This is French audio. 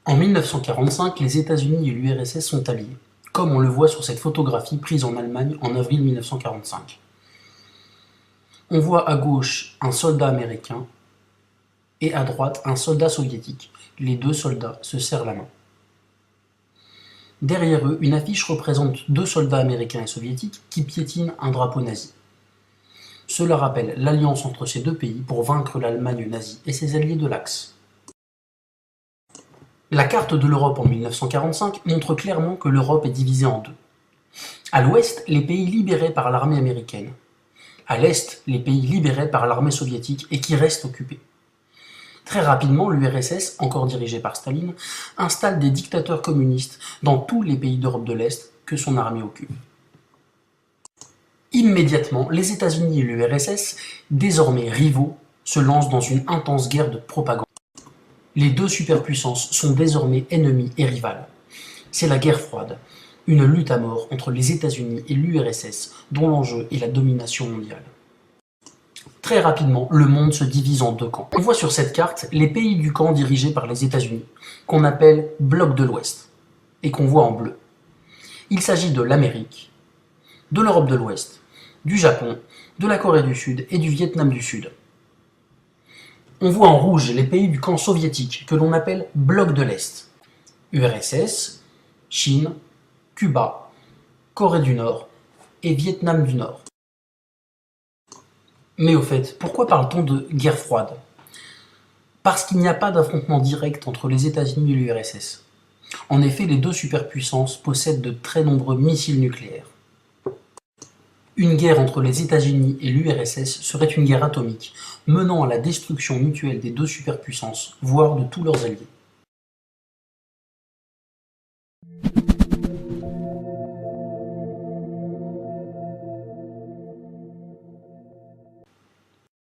En 1945, les États-Unis et l'URSS sont alliés, comme on le voit sur cette photographie prise en Allemagne en avril 1945. On voit à gauche un soldat américain et à droite un soldat soviétique. Les deux soldats se serrent la main. Derrière eux, une affiche représente deux soldats américains et soviétiques qui piétinent un drapeau nazi. Cela rappelle l'alliance entre ces deux pays pour vaincre l'Allemagne nazie et ses alliés de l'Axe. La carte de l'Europe en 1945 montre clairement que l'Europe est divisée en deux. À l'ouest, les pays libérés par l'armée américaine. À l'est, les pays libérés par l'armée soviétique et qui restent occupés. Très rapidement, l'URSS, encore dirigée par Staline, installe des dictateurs communistes dans tous les pays d'Europe de l'Est que son armée occupe. Immédiatement, les États-Unis et l'URSS, désormais rivaux, se lancent dans une intense guerre de propagande. Les deux superpuissances sont désormais ennemies et rivales. C'est la guerre froide, une lutte à mort entre les États-Unis et l'URSS dont l'enjeu est la domination mondiale. Très rapidement, le monde se divise en deux camps. On voit sur cette carte les pays du camp dirigé par les États-Unis, qu'on appelle bloc de l'Ouest, et qu'on voit en bleu. Il s'agit de l'Amérique, de l'Europe de l'Ouest, du Japon, de la Corée du Sud et du Vietnam du Sud. On voit en rouge les pays du camp soviétique, que l'on appelle bloc de l'Est. URSS, Chine, Cuba, Corée du Nord et Vietnam du Nord. Mais au fait, pourquoi parle-t-on de guerre froide? Parce qu'il n'y a pas d'affrontement direct entre les États-Unis et l'URSS. En effet, les deux superpuissances possèdent de très nombreux missiles nucléaires. Une guerre entre les États-Unis et l'URSS serait une guerre atomique, menant à la destruction mutuelle des deux superpuissances, voire de tous leurs alliés.